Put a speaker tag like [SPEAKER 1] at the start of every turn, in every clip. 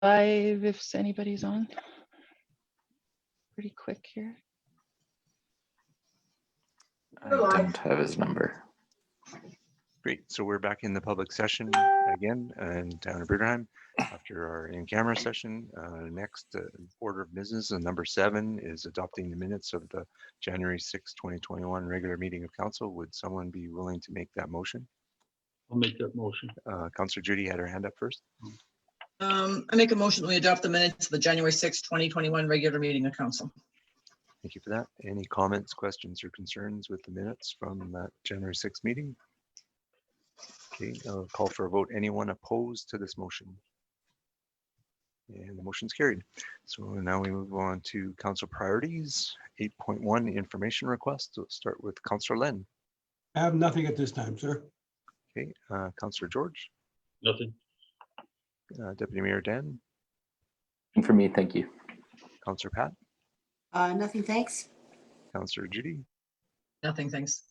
[SPEAKER 1] Live if anybody's on. Pretty quick here.
[SPEAKER 2] I don't have his number.
[SPEAKER 3] Great. So we're back in the public session again in town of Bruderheim after our in-camera session. Next order of business, number 7 is adopting the minutes of the January 6, 2021 regular meeting of council. Would someone be willing to make that motion?
[SPEAKER 4] I'll make that motion.
[SPEAKER 3] Councillor Judy had her hand up first.
[SPEAKER 5] I make a motion that we adopt the minutes of the January 6, 2021 regular meeting of council.
[SPEAKER 3] Thank you for that. Any comments, questions, or concerns with the minutes from that January 6 meeting? Okay, I'll call for a vote. Anyone opposed to this motion? And the motion's carried. So now we move on to council priorities. 8.1 information request. So let's start with Councillor Len.
[SPEAKER 6] I have nothing at this time, sir.
[SPEAKER 3] Okay, Councillor George.
[SPEAKER 4] Nothing.
[SPEAKER 3] Deputy Mayor Dan.
[SPEAKER 2] And for me, thank you.
[SPEAKER 3] Councillor Pat.
[SPEAKER 7] Nothing, thanks.
[SPEAKER 3] Councillor Judy.
[SPEAKER 5] Nothing, thanks.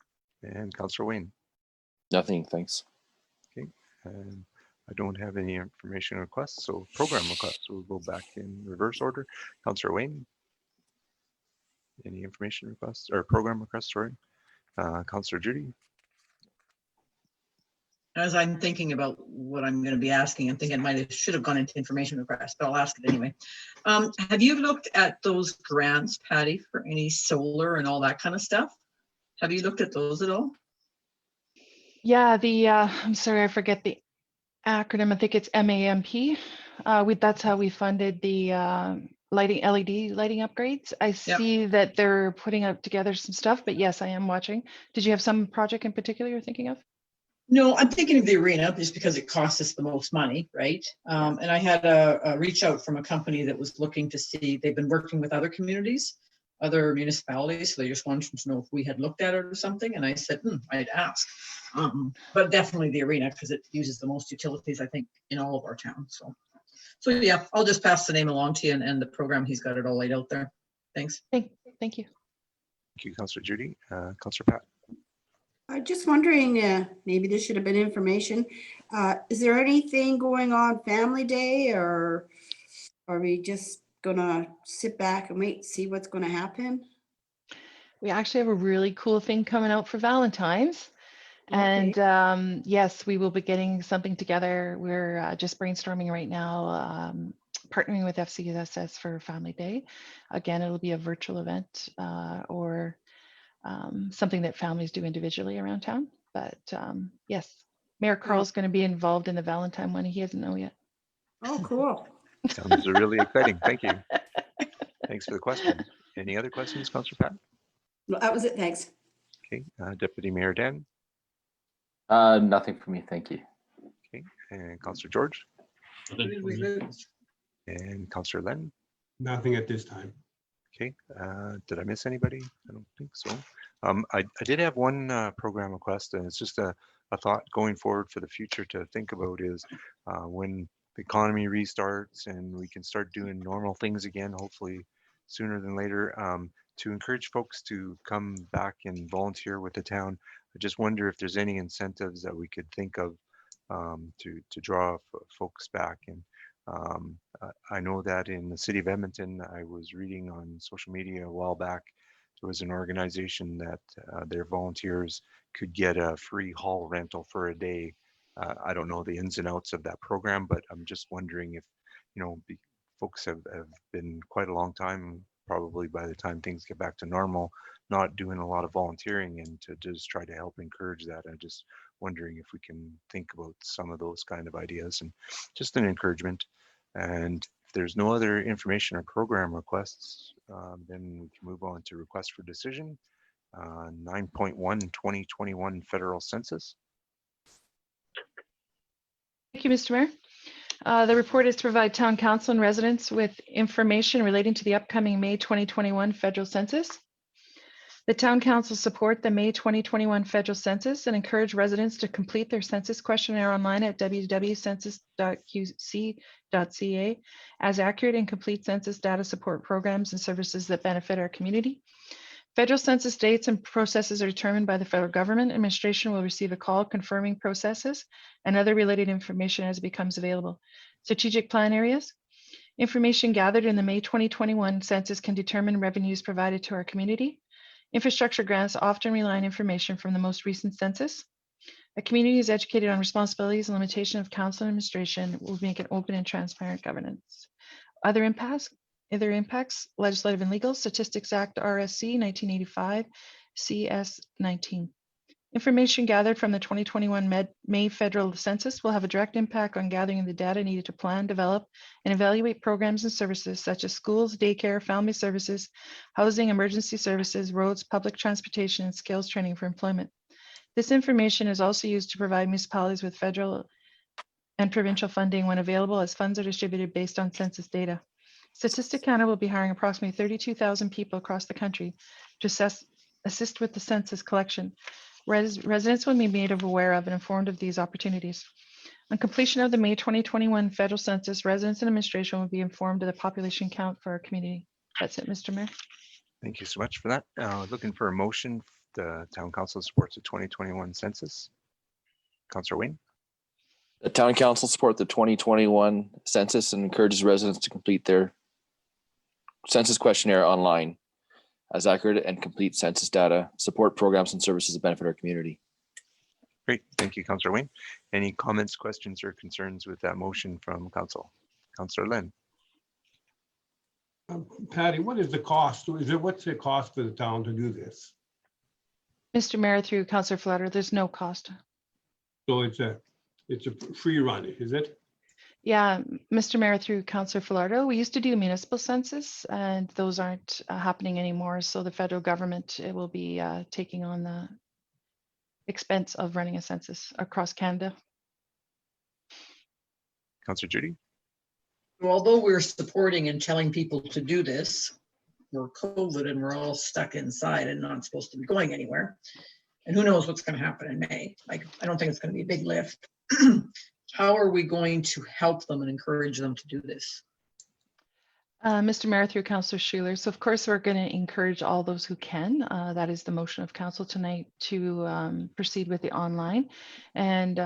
[SPEAKER 3] And Councillor Wayne.
[SPEAKER 2] Nothing, thanks.
[SPEAKER 3] Okay, and I don't have any information requests, so program requests. So we'll go back in reverse order. Councillor Wayne. Any information requests or program requests, sorry. Councillor Judy.
[SPEAKER 5] As I'm thinking about what I'm going to be asking, I'm thinking should have gone into information request, but I'll ask it anyway. Have you looked at those grants, Patty, for any solar and all that kind of stuff? Have you looked at those at all?
[SPEAKER 1] Yeah, I'm sorry, I forget the acronym. I think it's MAMP. That's how we funded the LED lighting upgrades. I see that they're putting up together some stuff, but yes, I am watching. Did you have some project in particular you're thinking of?
[SPEAKER 5] No, I'm thinking of the arena just because it costs us the most money, right? And I had a reach out from a company that was looking to see, they've been working with other communities, other municipalities, so they just wanted to know if we had looked at it or something. And I said, I'd ask. But definitely the arena, because it uses the most utilities, I think, in all of our towns. So yeah, I'll just pass the name along to you and the program. He's got it all laid out there. Thanks.
[SPEAKER 1] Thank you.
[SPEAKER 3] Thank you, Councillor Judy. Councillor Pat.
[SPEAKER 7] I'm just wondering, maybe this should have been information. Is there anything going on Family Day, or are we just gonna sit back and wait, see what's gonna happen?
[SPEAKER 1] We actually have a really cool thing coming out for Valentine's.
[SPEAKER 7] Okay.
[SPEAKER 1] And yes, we will be getting something together. We're just brainstorming right now, partnering with FCSS for Family Day. Again, it'll be a virtual event or something that families do individually around town. But yes, Mayor Carl's going to be involved in the Valentine one. He doesn't know yet.
[SPEAKER 7] Oh, cool.
[SPEAKER 3] Sounds really exciting. Thank you. Thanks for the question. Any other questions, Councillor Pat?
[SPEAKER 7] Well, that was it, thanks.
[SPEAKER 3] Okay, Deputy Mayor Dan.
[SPEAKER 2] Nothing for me, thank you.
[SPEAKER 3] Okay, and Councillor George.
[SPEAKER 4] Nothing for me.
[SPEAKER 3] And Councillor Len.
[SPEAKER 6] Nothing at this time.
[SPEAKER 3] Okay, did I miss anybody? I don't think so. I did have one program request, and it's just a thought going forward for the future to think about is when the economy restarts and we can start doing normal things again, hopefully sooner than later, to encourage folks to come back and volunteer with the town. I just wonder if there's any incentives that we could think of to draw folks back. And I know that in the city of Edmonton, I was reading on social media a while back, there was an organization that their volunteers could get a free hall rental for a day. I don't know the ins and outs of that program, but I'm just wondering if, folks have been quite a long time, probably by the time things get back to normal, not doing a lot of volunteering, and to just try to help encourage that. I'm just wondering if we can think about some of those kind of ideas and just an encouragement. And if there's no other information or program requests, then we can move on to request for decision. 9.1 2021 federal census.
[SPEAKER 1] Thank you, Mr. Mayor. The report is to provide town council and residents with information relating to the upcoming May 2021 federal census. The town council support the May 2021 federal census and encourage residents to complete their census questionnaire online at www.census.qc.ca as accurate and complete census data support programs and services that benefit our community. Federal census dates and processes are determined by the federal government. Administration will receive a call confirming processes and other related information as it becomes available. Strategic plan areas. Information gathered in the May 2021 census can determine revenues provided to our community. Infrastructure grants often rely on information from the most recent census. A community is educated on responsibilities and limitation of council administration will make an open and transparent governance. Other impacts, legislative and legal, Statistics Act RSC 1985, CS 19. Information gathered from the 2021 May federal census will have a direct impact on gathering the data needed to plan, develop, and evaluate programs and services such as schools, daycare, family services, housing, emergency services, roads, public transportation, and skills training for employment. This information is also used to provide municipalities with federal and provincial funding when available, as funds are distributed based on census data. Statistic Canada will be hiring approximately 32,000 people across the country to assist with the census collection. Residents will be made aware of and informed of these opportunities. On completion of the May 2021 federal census, residents and administration will be informed of the population count for our community. That's it, Mr. Mayor.
[SPEAKER 3] Thank you so much for that. Looking for a motion. The town council supports the 2021 census. Councillor Wayne.
[SPEAKER 2] The town council support the 2021 census and encourages residents to complete their census questionnaire online as accurate and complete census data, support programs and services that benefit our community.
[SPEAKER 3] Great, thank you, Councillor Wayne. Any comments, questions, or concerns with that motion from council? Councillor Lynn.
[SPEAKER 6] Patty, what is the cost? What's the cost for the town to do this?
[SPEAKER 1] Mr. Mayor, through Councillor Flutter, there's no cost.
[SPEAKER 6] So it's a free run, is it?
[SPEAKER 1] Yeah, Mr. Mayor, through Councillor Falardo, we used to do municipal census and those aren't happening anymore. So the federal government will be taking on the expense of running a census across Canada.
[SPEAKER 3] Councillor Judy.
[SPEAKER 5] Although we're supporting and telling people to do this, we're COVID and we're all stuck inside and not supposed to be going anywhere. And who knows what's going to happen in May? Like, I don't think it's going to be a big lift. How are we going to help them and encourage them to do this?
[SPEAKER 1] Mr. Mayor, through Councillor Schuler. So of course, we're going to encourage all those who can. That is the motion of council tonight to proceed with the online. And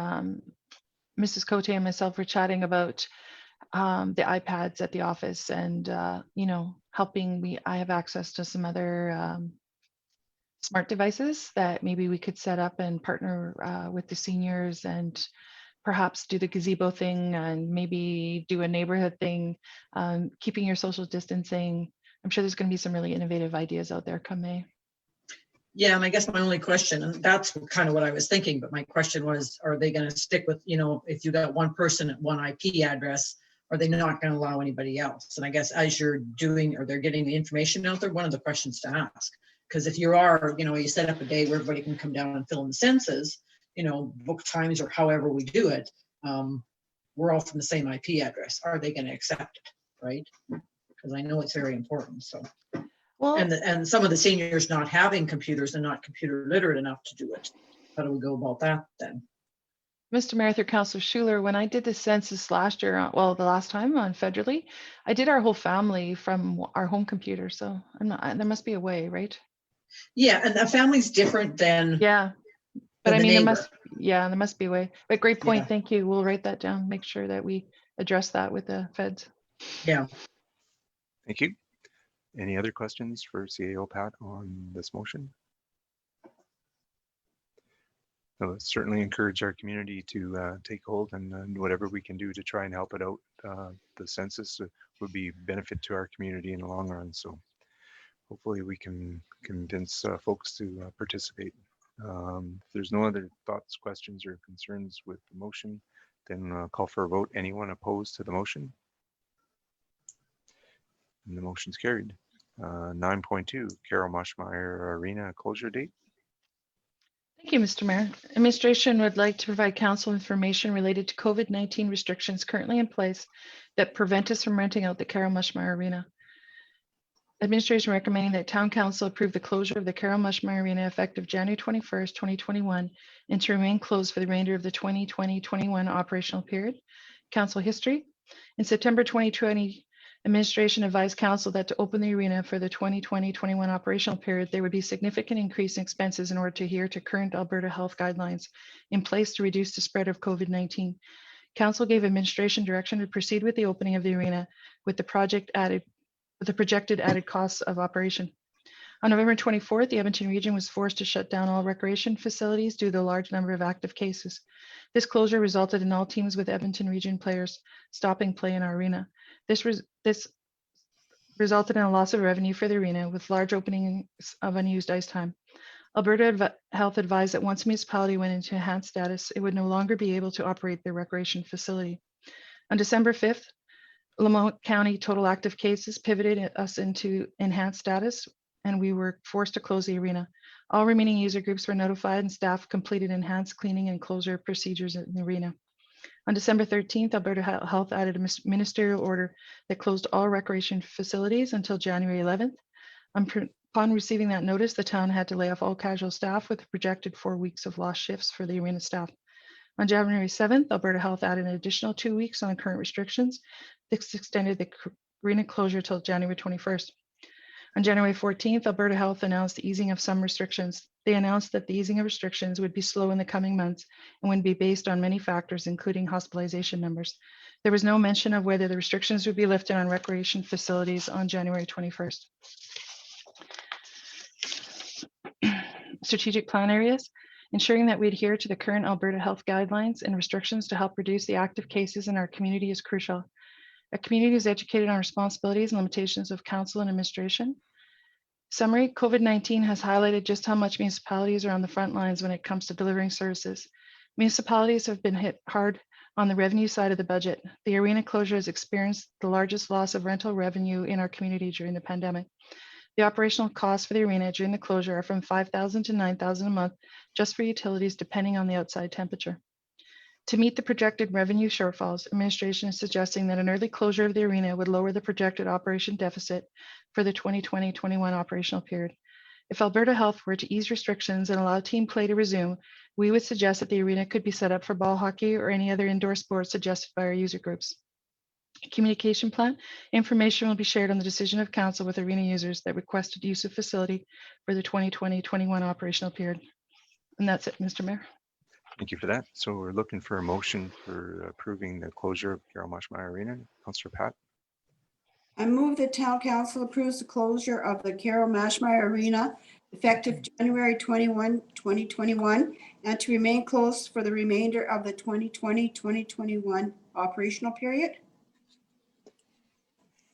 [SPEAKER 1] Mrs. Cote and myself were chatting about the iPads at the office and, you know, helping. I have access to some other smart devices that maybe we could set up and partner with the seniors and perhaps do the gazebo thing and maybe do a neighborhood thing, keeping your social distancing. I'm sure there's going to be some really innovative ideas out there come May.
[SPEAKER 5] Yeah, and I guess my only question, and that's kind of what I was thinking, but my question was, are they going to stick with, you know, if you got one person at one IP address, are they not going to allow anybody else? And I guess as you're doing, or they're getting the information out there, one of the questions to ask, because if you are, you know, you set up a day where everybody can come down and fill in the census, you know, book times or however we do it, we're all from the same IP address. Are they going to accept it, right? Because I know it's very important. So,
[SPEAKER 1] Well,
[SPEAKER 5] and some of the seniors not having computers and not computer literate enough to do it. How do we go about that then?
[SPEAKER 1] Mr. Mayor, through Councillor Schuler, when I did the census last year, well, the last time on federally, I did our whole family from our home computer. So there must be a way, right?
[SPEAKER 5] Yeah, and the family's different than
[SPEAKER 1] Yeah. But I
[SPEAKER 5] the
[SPEAKER 1] mean,
[SPEAKER 5] neighbor.
[SPEAKER 1] there must be a way. But great point.
[SPEAKER 5] Yeah.
[SPEAKER 1] Thank you. We'll write that down. Make sure that we address that with the feds.
[SPEAKER 5] Yeah.
[SPEAKER 3] Thank you. Any other questions for CAO Pat on this motion? So certainly encourage our community to take hold and whatever we can do to try and help it out. The census would be benefit to our community in the long run. So hopefully we can convince folks to participate. If there's no other thoughts, questions, or concerns with the motion, then call for a vote. Anyone opposed to the motion? And the motion's carried. 9.2, Carol Moschmeyer Arena closure date.
[SPEAKER 1] Thank you, Mr. Mayor. Administration would like to provide council information related to COVID-19 restrictions currently in place that prevent us from renting out the Carol Mushmeyer Arena. Administration recommending that Town Council approve the closure of the Carol Mushmeyer Arena effective January 21st, 2021, and to remain closed for the remainder of the 2020-21 operational period. Council history. In September 2020, Administration advised Council that to open the arena for the 2020-21 operational period, there would be significant increase in expenses in order to adhere to current Alberta health guidelines in place to reduce the spread of COVID-19. Council gave administration direction to proceed with the opening of the arena with the projected added costs of operation. On November 24th, the Edmonton region was forced to shut down all recreation facilities due to the large number of active cases. This closure resulted in all teams with Edmonton region players stopping play in our arena. This resulted in a loss of revenue for the arena with large openings of unused ice time. Alberta Health advised that once a municipality went into enhanced status, it would no longer be able to operate their recreation facility. On December 5th, Lamont County total active cases pivoted us into enhanced status, and we were forced to close the arena. All remaining user groups were notified and staff completed enhanced cleaning and closure procedures in the arena. On December 13th, Alberta Health added a ministerial order that closed all recreation facilities until January 11th. Upon receiving that notice, the town had to lay off all casual staff with a projected 4 weeks of lost shifts for the arena staff. On January 7th, Alberta Health added an additional 2 weeks on current restrictions. This extended the arena closure till January 21st. On January 14th, Alberta Health announced the easing of some restrictions. They announced that the easing of restrictions would be slow in the coming months and would be based on many factors, including hospitalization numbers. There was no mention of whether the restrictions would be lifted on recreation facilities on January 21st. Strategic plan areas. Ensuring that we adhere to the current Alberta health guidelines and restrictions to help reduce the active cases in our community is crucial. A community is educated on responsibilities and limitations of council and administration. Summary, COVID-19 has highlighted just how much municipalities are on the front lines when it comes to delivering services. Municipalities have been hit hard on the revenue side of the budget. The arena closure has experienced the largest loss of rental revenue in our community during the pandemic. The operational costs for the arena during the closure are from $5,000 to $9,000 a month just for utilities, depending on the outside temperature. To meet the projected revenue shortfalls, administration is suggesting that an early closure of the arena would lower the projected operation deficit for the 2020-21 operational period. If Alberta Health were to ease restrictions and allow team play to resume, we would suggest that the arena could be set up for ball hockey or any other indoor sports suggested by our user groups. Communication plan. Information will be shared on the decision of council with arena users that requested use of facility for the 2020-21 operational period. And that's it, Mr. Mayor.
[SPEAKER 3] Thank you for that. So we're looking for a motion for approving the closure of Carol Mashmeyer Arena. Councillor Pat.
[SPEAKER 7] I move that town council approves the closure of the Carol Mashmeyer Arena effective January 21, 2021, and to remain closed for the remainder of the 2020-2021 operational period.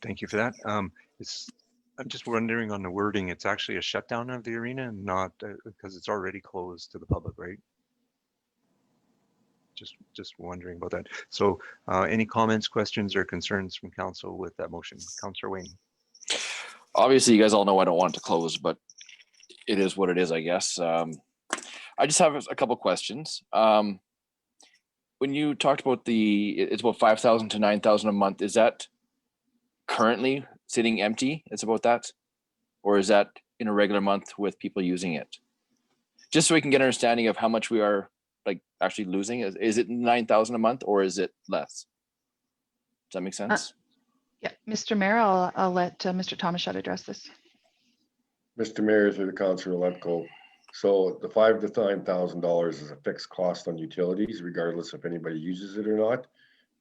[SPEAKER 3] Thank you for that. I'm just wondering on the wording, it's actually a shutdown of the arena, not because it's already closed to the public, right? Just wondering about that. So any comments, questions, or concerns from council with that motion? Councillor Wayne.
[SPEAKER 2] Obviously, you guys all know I don't want it to close, but it is what it is, I guess. I just have a couple questions. When you talked about it's about 5,000 to 9,000 a month, is that currently sitting empty? It's about that? Or is that in a regular month with people using it? Just so we can get an understanding of how much we are like actually losing. Is it 9,000 a month or is it less? Does that make sense?
[SPEAKER 1] Yeah, Mr. Mayor, I'll let Mr. Thomas address this.
[SPEAKER 8] Mr. Mayor, through the Councillor Lefko. So the $5,000 to $9,000 is a fixed cost on utilities, regardless if anybody uses it or not.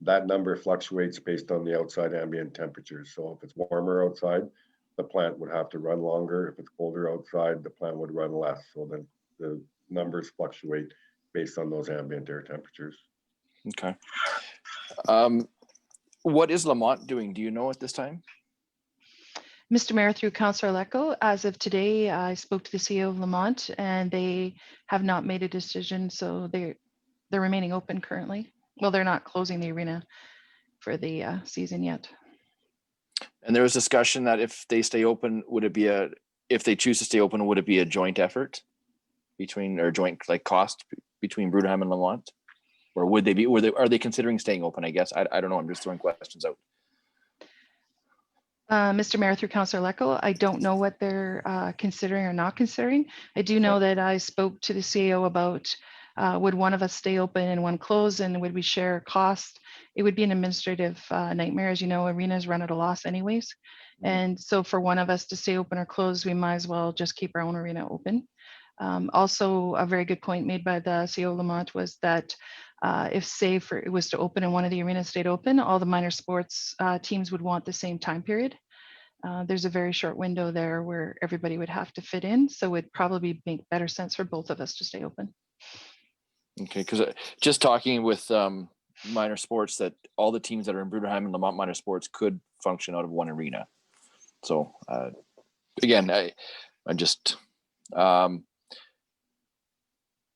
[SPEAKER 8] That number fluctuates based on the outside ambient temperatures. So if it's warmer outside, the plant would have to run longer. If it's colder outside, the plant would run less. So then the numbers fluctuate based on those ambient air temperatures.
[SPEAKER 2] Okay. What is Lamont doing? Do you know at this time?
[SPEAKER 1] Mr. Mayor, through Councillor Lecco, as of today, I spoke to the CEO of Lamont and they have not made a decision. So they're remaining open currently. Well, they're not closing the arena for the season yet.
[SPEAKER 2] And there was discussion that if they stay open, if they choose to stay open, would it be a joint effort joint like cost between Bruderheim and Lamont? Or are they considering staying open? I guess, I don't know. I'm just throwing questions out.
[SPEAKER 1] Mr. Mayor, through Councillor Lecco, I don't know what they're considering or not considering. I do know that I spoke to the CEO about would one of us stay open and one close, and would we share cost? It would be an administrative nightmare. As you know, arenas run at a loss anyways. And so for one of us to stay open or close, we might as well just keep our own arena open. Also, a very good point made by the CEO of Lamont was that If say for it was to open and one of the arenas stayed open, all the minor sports teams would want the same time period. There's a very short window there where everybody would have to fit in. So it'd probably make better sense for both of us to stay open.
[SPEAKER 2] Okay, because just talking with minor sports, that all the teams that are in Bruderheim and Lamont minor sports could function out of one arena. So again, I just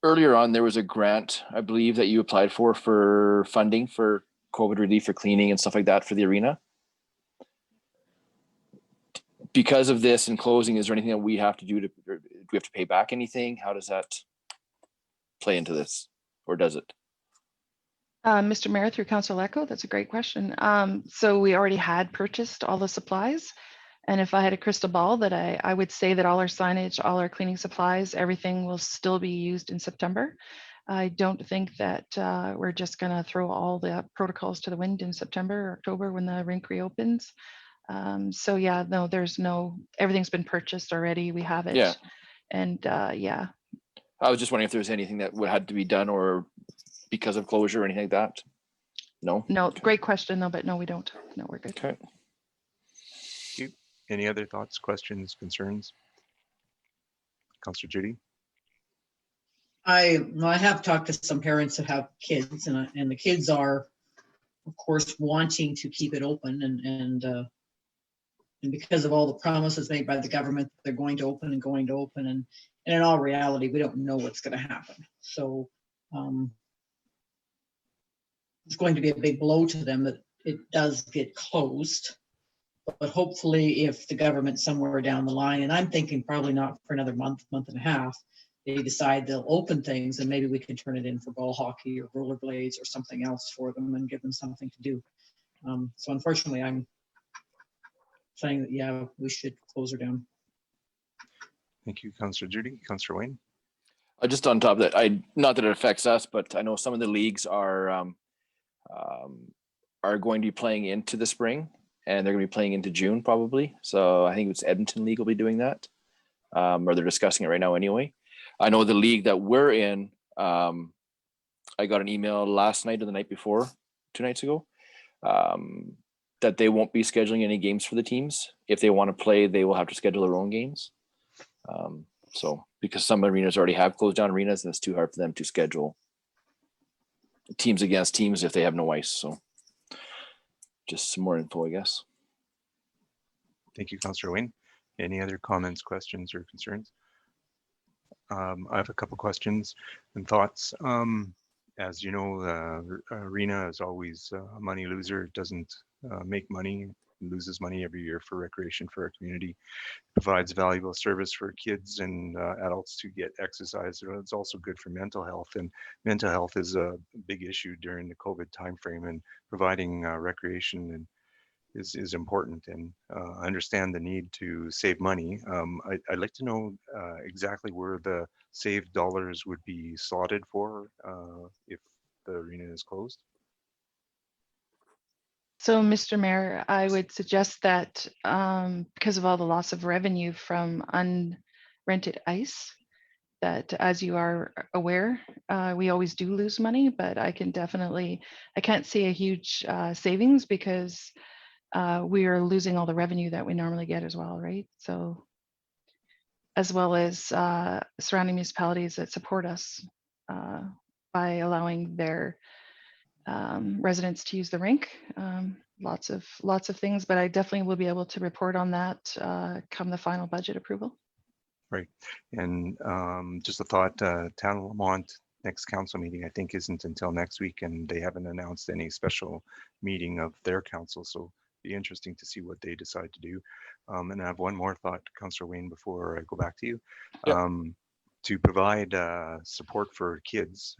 [SPEAKER 2] earlier on there was a grant I believe that you applied for funding for COVID relief for cleaning and stuff like that for the arena. Because of this and closing, is there anything that we have to do we have to pay back anything? How does that play into this, or does it?
[SPEAKER 1] Mr. Mayor, through Councilor Lecco, that's a great question. So we already had purchased all the supplies. And if I had a crystal ball, that I would say that all our signage, all our cleaning supplies, everything will still be used in September. I don't think that we're just going to throw all the protocols to the wind in September or October when the rink reopens. So yeah, no, everything's been purchased already. We have it.
[SPEAKER 2] Yeah.
[SPEAKER 1] And yeah.
[SPEAKER 2] I was just wondering if there's anything that had to be done or because of closure or anything like that. No?
[SPEAKER 1] No,
[SPEAKER 2] Okay.
[SPEAKER 1] great question though, but no, we don't. No, we're good.
[SPEAKER 2] Okay.
[SPEAKER 3] Any other thoughts, questions, concerns? Councillor Judy?
[SPEAKER 5] I have talked to some parents that have kids, and the kids are, of course, wanting to keep it open, and because of all the promises made by the government, they're going to open, and in all reality, we don't know what's going to happen. So it's going to be a big blow to them that it does get closed. But hopefully, if the government somewhere down the line, and I'm thinking probably not for another month and a half, they decide they'll open things, and maybe we can turn it in for ball hockey or rollerblades or something else for them and give them something to do. So unfortunately, I'm saying that, yeah, we should close her down.
[SPEAKER 3] Thank you, Councillor Judy. Councillor Wayne?
[SPEAKER 2] Just on top of that, not that it affects us, but I know some of the leagues are going to be playing into the spring, and they're going to be playing into June probably. So I think it's Edmonton League will be doing that, or they're discussing it right now anyway. I know the league that we're in, I got an email last night or the night before, 2 nights ago, that they won't be scheduling any games for the teams. If they want to play, they will have to schedule their own games. So because some arenas already have closed down arenas, and it's too hard for them to schedule teams against teams if they have no ice. So just some more info, I guess.
[SPEAKER 3] Thank you, Councillor Wayne. Any other comments, questions, or concerns? I have a couple questions and thoughts. As you know, the arena is always a money loser. It doesn't make money, loses money every year for recreation for our community. Provides valuable service for kids and adults to get exercise. It's also good for mental health, and mental health is a big issue during the COVID timeframe, and providing recreation and is important, and I understand the need to save money. I'd like to know exactly where the saved dollars would be slotted for if the arena is closed.
[SPEAKER 1] So, Mr. Mayor, I would suggest that because of all the loss of revenue from unrented ice, that as you are aware, we always do lose money, but I can't see a huge savings because we are losing all the revenue that we normally get as well, right? So, as well as surrounding municipalities that support us by allowing their residents to use the rink. Lots of things, but I definitely will be able to report on that come the final budget approval.
[SPEAKER 3] Right, and just a thought, Town of Lamont next council meeting I think isn't until next week, and they haven't announced any special meeting of their council, so be interesting to see what they decide to do. And I have one more thought, Councillor Wayne, before I go back to you.
[SPEAKER 2] Yep.
[SPEAKER 3] To provide support for kids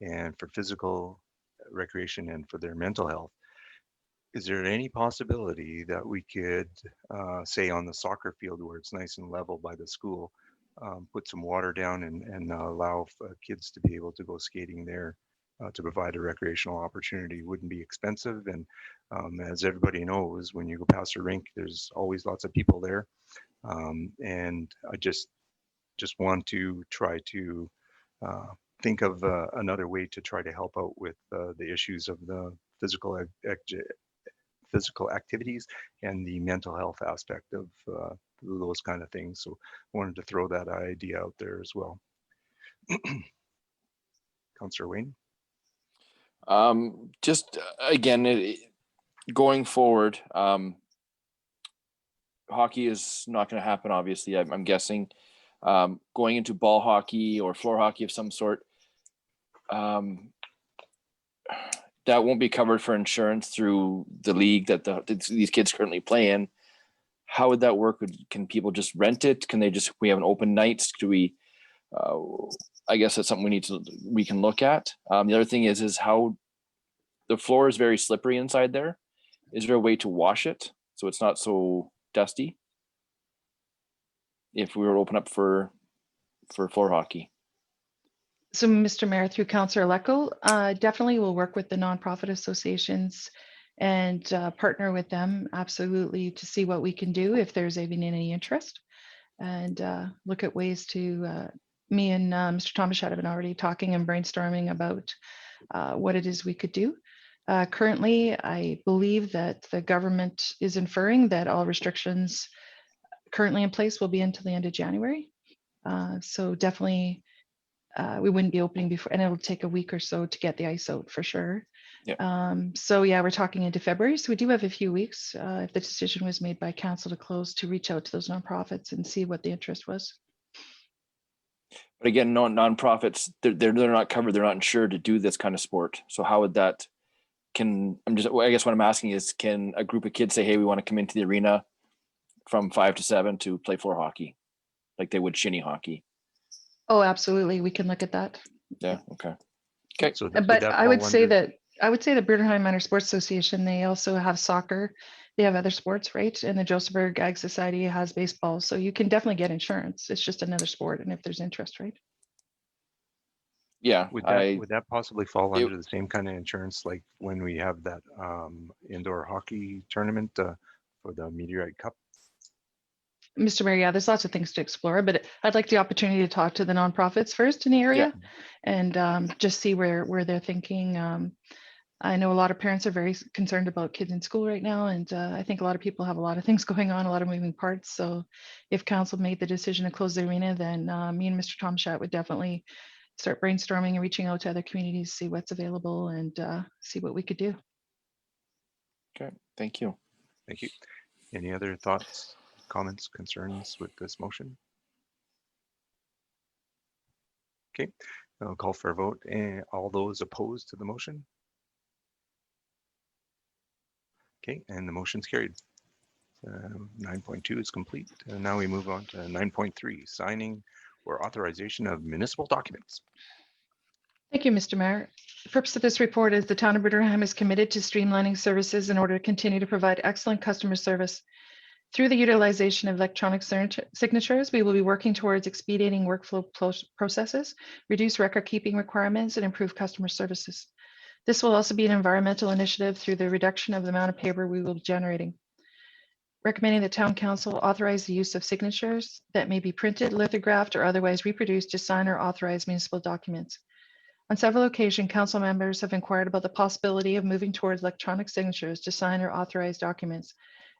[SPEAKER 3] and for physical recreation and for their mental health, is there any possibility that we could say on the soccer field where it's nice and level by the school, put some water down and allow kids to be able to go skating there to provide a recreational opportunity? Wouldn't be expensive, and as everybody knows, when you go past a rink, there's always lots of people there, and I just want to try to think of another way to try to help out with the issues of the physical activities and the mental health aspect of those kind of things. So I wanted to throw that idea out there as well. Councillor Wayne?
[SPEAKER 2] Just again, going forward, hockey is not going to happen, obviously, I'm guessing. Going into ball hockey or floor hockey of some sort, that won't be covered for insurance through the league that these kids currently play in. How would that work? Can people just rent it? Can they just, we have an open nights? Do we, I guess that's something we can look at. The other thing is how the floor is very slippery inside there. Is there a way to wash it so it's not so dusty? If we were to open up for floor hockey.
[SPEAKER 1] So, Mr. Mayor, through Councillor Lecco, definitely we'll work with the nonprofit associations and partner with them absolutely to see what we can do if there's even any interest, and look at ways to. Me and Mr. Thomas have been already talking and brainstorming about what it is we could do. Currently, I believe that the government is inferring that all restrictions currently in place will be until the end of January. So definitely we wouldn't be opening before, and it'll take a week or so to get the ice out for sure. So yeah, we're talking into February. So we do have a few weeks if the decision was made by council to close, to reach out to those nonprofits and see what the interest was.
[SPEAKER 2] But again, nonprofits, they're not covered. They're not insured to do this kind of sport. So how would that, I guess what I'm asking is, can a group of kids say, hey, we want to come into the arena from 5 to 7 to play floor hockey like they would shinny hockey?
[SPEAKER 1] Oh, absolutely. We can look at that.
[SPEAKER 2] Yeah. Okay.
[SPEAKER 3] So
[SPEAKER 1] But I would say that the Bruderheim Minor Sports Association, they also have soccer. They have other sports, right? And the Josephburg Ag Society has baseball. So you can definitely get insurance. It's just another sport. And if there's interest, right?
[SPEAKER 2] Yeah.
[SPEAKER 3] Would that possibly fall under the same kind of insurance like when we have that indoor hockey tournament for the Meteorite Cup?
[SPEAKER 1] Mr. Mayor, yeah, there's lots of things to explore, but I'd like the opportunity to talk to the nonprofits first in the area and just see where they're thinking. I know a lot of parents are very concerned about kids in school right now, and I think a lot of people have a lot of things going on, a lot of moving parts. So if council made the decision to close the arena, then me and Mr. Tomshat would definitely start brainstorming and reaching out to other communities, see what's available and see what we could do.
[SPEAKER 2] Okay, thank you.
[SPEAKER 3] Thank you. Any other thoughts, comments, concerns with this motion? Okay, I'll call for a vote. And all those opposed to the motion? Okay, and the motion's carried. 9.2 is complete. And now we move on to 9.3, signing or authorization of municipal documents.
[SPEAKER 1] Thank you, Mr. Mayor. The purpose of this report is the town of Bruderheim is committed to streamlining services in order to continue to provide excellent customer service. Through the utilization of electronic signatures, we will be working towards expediting workflow processes, reduce record keeping requirements, and improve customer services. This will also be an environmental initiative through the reduction of the amount of paper we will be generating. Recommending that town council authorize the use of signatures that may be printed, lithographed, or otherwise reproduced to sign or authorize municipal documents. On several occasions, council members have inquired about the possibility of moving towards electronic signatures to sign or authorize documents.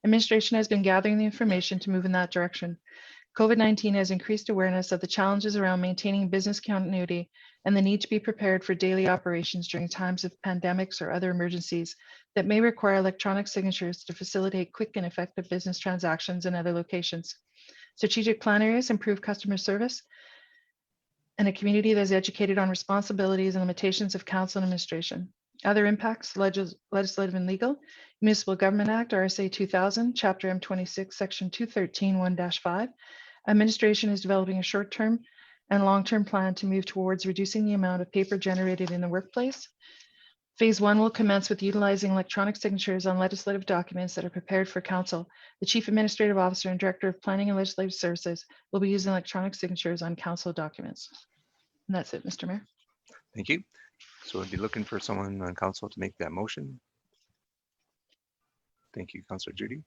[SPEAKER 1] Administration has been gathering the information to move in that direction. COVID-19 has increased awareness of the challenges around maintaining business continuity and the need to be prepared for daily operations during times of pandemics or other emergencies that may require electronic signatures to facilitate quick and effective business transactions in other locations. Strategic plan areas improve customer service, and a community that is educated on responsibilities and limitations of council and administration. Other impacts, legislative and legal, Municipal Government Act, RSA 2000, Chapter M26, Section 213, 1-5. Administration is developing a short-term and long-term plan to move towards reducing the amount of paper generated in the workplace. Phase 1 will commence with utilizing electronic signatures on legislative documents that are prepared for council. The Chief Administrative Officer and Director of Planning and Legislative Services will be using electronic signatures on council documents. And that's it, Mr. Mayor.
[SPEAKER 3] Thank you. So I'd be looking for someone on council to make that motion. Thank you, Councillor Judy.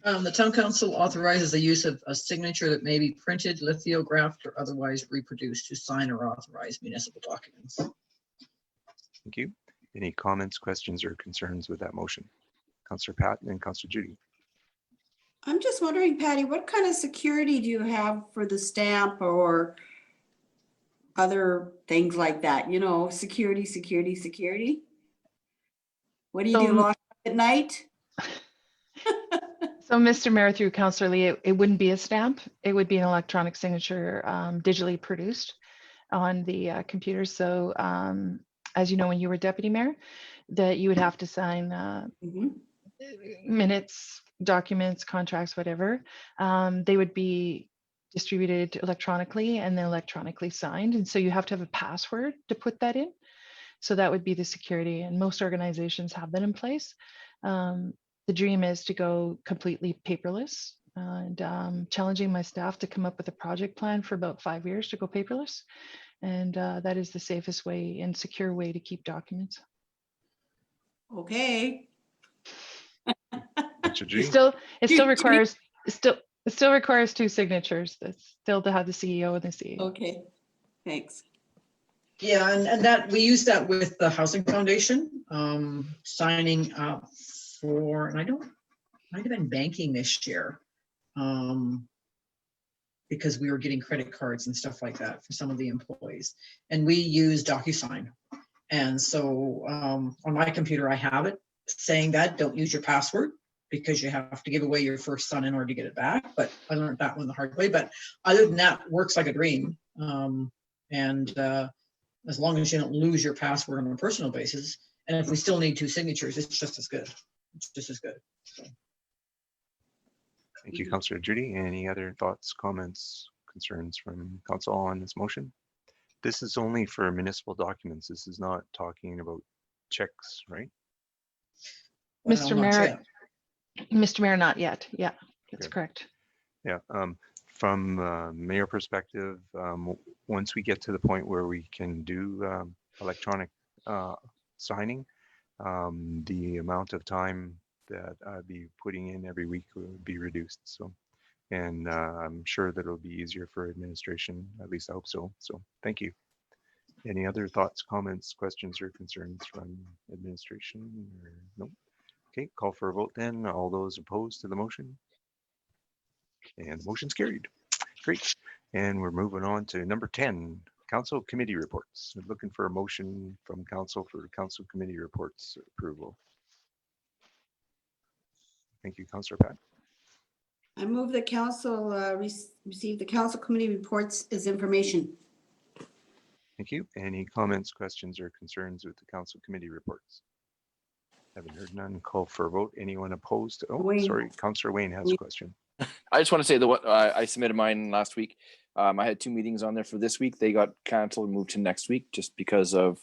[SPEAKER 5] The town council authorizes the use of a signature that may be printed, lithographed, or otherwise reproduced to sign or authorize municipal documents.
[SPEAKER 3] Thank you. Any comments, questions, or concerns with that motion? Councillor Pat and then Councillor Judy.
[SPEAKER 7] I'm just wondering, Patty, what kind of security do you have for the stamp or other things like that? You know, security, security, security. What do you do,
[SPEAKER 1] So-
[SPEAKER 7] lock up at night?
[SPEAKER 1] So, Mr. Mayor, through Councillor Lee, it wouldn't be a stamp. It would be an electronic signature digitally produced on the computer. So, as you know, when you were deputy mayor, that you would have to sign
[SPEAKER 7] Mhm.
[SPEAKER 1] minutes, documents, contracts, whatever. They would be distributed electronically and then electronically signed. And so you have to have a password to put that in. So that would be the security, and most organizations have that in place. The dream is to go completely paperless, and challenging my staff to come up with a project plan for about 5 years to go paperless. And that is the safest way and secure way to keep documents.
[SPEAKER 7] Okay.
[SPEAKER 3] Councillor
[SPEAKER 1] It
[SPEAKER 3] Judy.
[SPEAKER 1] it still requires 2 signatures. That's still to have the CEO and the CEO.
[SPEAKER 7] Okay, thanks.
[SPEAKER 5] Yeah, and that, we use that with the Housing Foundation, signing up for, and I don't, might have been banking this year. Because we were getting credit cards and stuff like that for some of the employees. And we use DocuSign. And so on my computer, I have it saying that don't use your password because you have to give away your first son in order to get it back. But I learned that one the hard way. But other than that, works like a dream. As long as you don't lose your password on a personal basis, and if we still need 2 signatures, it's just as good. It's just as good.
[SPEAKER 3] Thank you, Councillor Judy. Any other thoughts, comments, concerns from council on this motion? This is only for municipal documents. This is not talking about checks, right?
[SPEAKER 5] Well,
[SPEAKER 1] Mr.
[SPEAKER 5] not
[SPEAKER 1] Mayor,
[SPEAKER 5] yet.
[SPEAKER 1] Mr. Mayor, not yet. Yeah, that's
[SPEAKER 3] Okay.
[SPEAKER 1] correct.
[SPEAKER 3] Yeah. From mayor perspective, once we get to the point where we can do electronic signing, the amount of time that I'd be putting in every week would be reduced. So, and I'm sure that it'll be easier for administration. At least I hope so. So, thank you. Any other thoughts, comments, questions, or concerns from administration? Or, nope. Okay, call for a vote then. All those opposed to the motion? And the motion's carried. Great. And we're moving on to number 10, council committee reports. We're looking for a motion from council for council committee reports approval. Thank you, Councillor Pat.
[SPEAKER 7] I move the council receive the council committee reports as information.
[SPEAKER 3] Thank you. Any comments, questions, or concerns with the council committee reports? Haven't heard none. Call for a vote. Anyone opposed? Oh,
[SPEAKER 7] Wayne.
[SPEAKER 3] sorry. Councillor Wayne has a question.
[SPEAKER 2] I just want to say that what I submitted mine last week. I had 2 meetings on there for this week. They got canceled and moved to next week just because of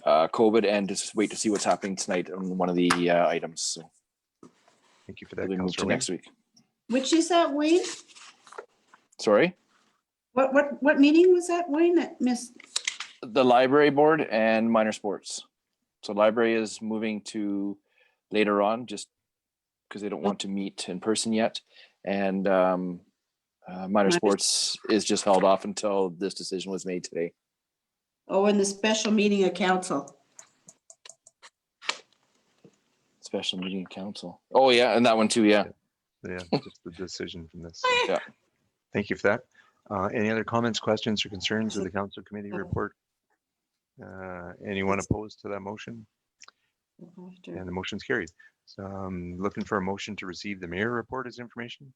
[SPEAKER 2] COVID, and just wait to see what's happening tonight on one of the items. So
[SPEAKER 3] Thank you for
[SPEAKER 2] they'll
[SPEAKER 3] that,
[SPEAKER 2] be moved to
[SPEAKER 3] Councillor Wayne.
[SPEAKER 2] next week.
[SPEAKER 7] Which is that, Wayne?
[SPEAKER 2] Sorry,
[SPEAKER 7] What meeting was that, Wayne, that missed?
[SPEAKER 2] the library board and minor sports. So library is moving to later on, just because they don't want to meet in person yet, and minor sports is just held off until this decision was made today.
[SPEAKER 7] Oh, in the special meeting of council.
[SPEAKER 2] Special meeting of council. Oh yeah, and that one too. Yeah.
[SPEAKER 3] Yeah, just the decision from this.
[SPEAKER 2] Yeah.
[SPEAKER 3] Thank you for that. Any other comments, questions, or concerns with the council committee report? Anyone opposed to that motion? And the motion's carried. So I'm looking for a motion to receive the mayor report as information.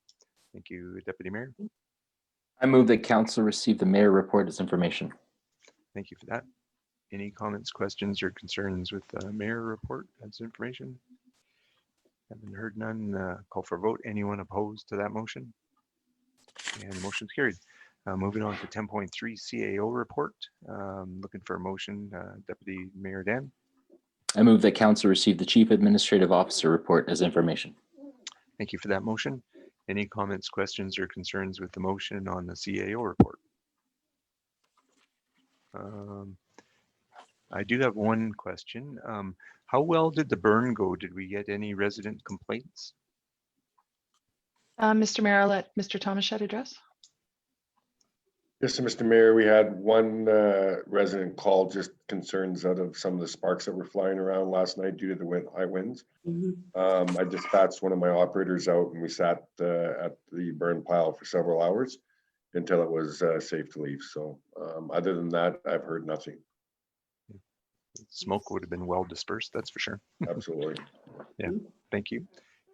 [SPEAKER 3] Thank you, Deputy Mayor.
[SPEAKER 9] I move that council receive the mayor report as information.
[SPEAKER 3] Thank you for that. Any comments, questions, or concerns with the mayor report as information? Haven't heard none. Call for a vote. Anyone opposed to that motion? And the motion's carried. Moving on to 10.3 CAO report. Looking for a motion, Deputy Mayor Dan.
[SPEAKER 9] I move that council receive the chief administrative officer report as information.
[SPEAKER 3] Thank you for that motion. Any comments, questions, or concerns with the motion on the CAO report? I do have one question. How well did the burn go? Did we get any resident complaints?
[SPEAKER 1] Mr. Mayor, I'll let Mr. Tomashet address.
[SPEAKER 8] Yes, so Mr. Mayor, we had one resident call just concerns out of some of the sparks that were flying around last night due to the high winds.
[SPEAKER 7] Mhm.
[SPEAKER 8] I dispatched one of my operators out and we sat at the burn pile for several hours until it was safe to leave. So other than that, I've heard nothing.
[SPEAKER 3] Smoke would have been well dispersed, that's for sure.
[SPEAKER 8] Absolutely.
[SPEAKER 3] Yeah, thank you.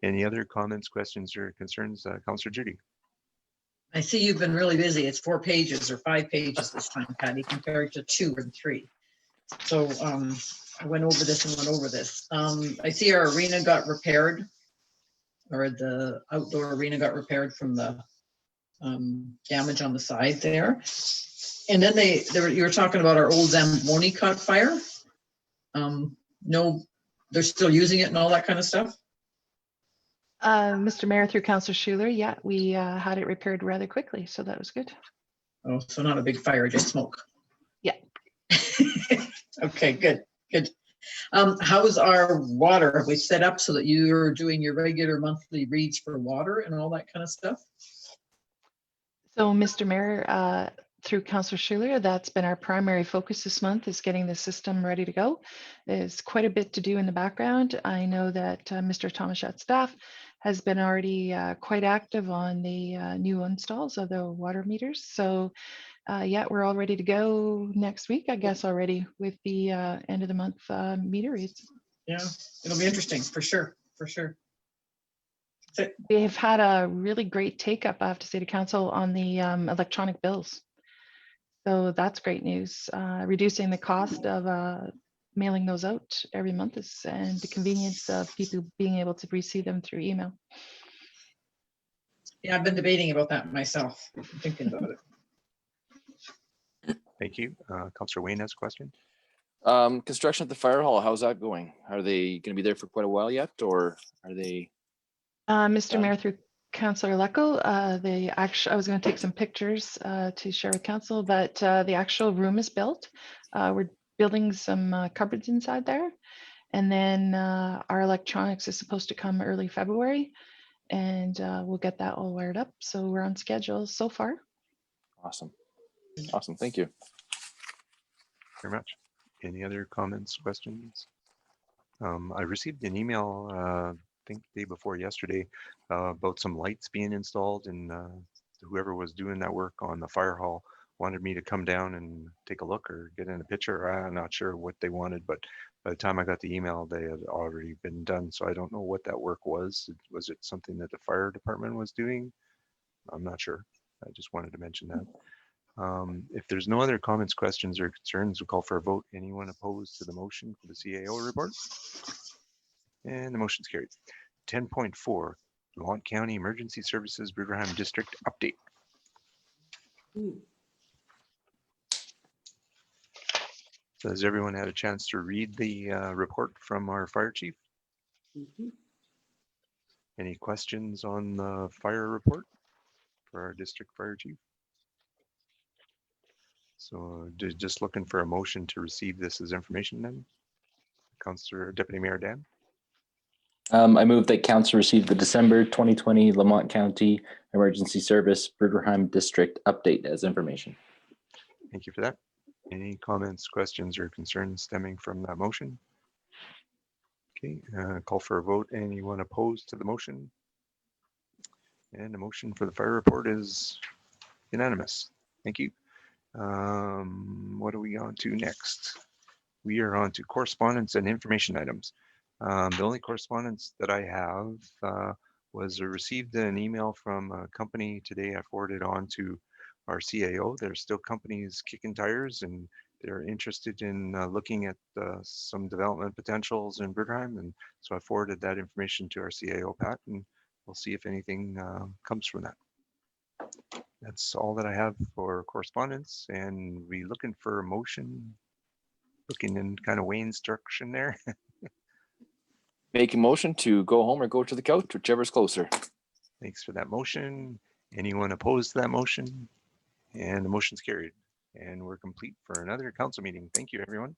[SPEAKER 3] Any other comments, questions, or concerns, Councillor Judy?
[SPEAKER 5] I see you've been really busy. It's 4 pages or 5 pages this time, Patty, compared to 2 and 3. So I went over this and went over this. I see our arena got repaired, or the outdoor arena got repaired from the damage on the side there. And then you were talking about our old Zamboni caught fire. No, they're still using it and all that kind of stuff.
[SPEAKER 1] Mr. Mayor, through Councillor Schuler, yeah, we had it repaired rather quickly, so that was good.
[SPEAKER 5] Oh, so not a big fire, just smoke.
[SPEAKER 1] Yeah.
[SPEAKER 5] Okay, good. How's our water? Have we set up so that you're doing your regular monthly reads for water and all that kind of stuff?
[SPEAKER 1] So, Mr. Mayor, through Councillor Schuler, that's been our primary focus this month, is getting the system ready to go. There's quite a bit to do in the background. I know that Mr. Tomashet's staff has been already quite active on the new installs of the water meters. So yeah, we're all ready to go next week, I guess, already with the end of the month meter reads.
[SPEAKER 5] Yeah, it'll be interesting for sure, for sure.
[SPEAKER 1] We've had a really great take up, I have to say, to council on the electronic bills. So that's great news. Reducing the cost of mailing those out every month and the convenience of people being able to receive them through email.
[SPEAKER 5] Yeah, I've been debating about that myself, thinking about it.
[SPEAKER 3] Thank you. Councillor Wayne has a question.
[SPEAKER 2] Construction at the fire hall, how's that going? Are they going to be there for quite a while yet, or are they?
[SPEAKER 1] Mr. Mayor, through Councillor Leckel, I was going to take some pictures to share with council, but the actual room is built. We're building some cupboards inside there. And then our electronics is supposed to come early February, and we'll get that all wired up. So we're on schedule so far.
[SPEAKER 2] Awesome. Awesome. Thank you.
[SPEAKER 3] Very much. Any other comments, questions? I received an email, I think the day before yesterday, about some lights being installed, and whoever was doing that work on the fire hall wanted me to come down and take a look or get in a picture. I'm not sure what they wanted, but by the time I got the email, they had already been done. So I don't know what that work was. Was it something that the fire department was doing? I'm not sure. I just wanted to mention that. If there's no other comments, questions, or concerns, we'll call for a vote. Anyone opposed to the motion for the CAO report? And the motion's carried. 10.4, Lamont County Emergency Services Bruderheim District Update. So has everyone had a chance to read the report from our fire chief?
[SPEAKER 7] Mhm.
[SPEAKER 3] Any questions on the fire report for our district fire chief? So just looking for a motion to receive this as information then. Councillor Deputy Mayor Dan.
[SPEAKER 9] I move that council receive the December 2020 Lamont County Emergency Service Bruderheim District Update as information.
[SPEAKER 3] Thank you for that. Any comments, questions, or concerns stemming from that motion? Okay, call for a vote. Anyone opposed to the motion? And the motion for the fire report is unanimous. Thank you. What are we on to next? We are on to correspondence and information items. The only correspondence that I have was I received an email from a company today. I forwarded on to our CAO. There's still companies kicking tires, and they're interested in looking at some development potentials in Bruderheim. And so I forwarded that information to our CAO, Pat, and we'll see if anything comes from that. That's all that I have for correspondence, and we looking for a motion, looking in kind of Wayne's direction there.
[SPEAKER 2] Make a motion to go home or go to the couch, whichever's closer.
[SPEAKER 3] Thanks for that motion. Anyone opposed to that motion? And the motion's carried. And we're complete for another council meeting. Thank you, everyone.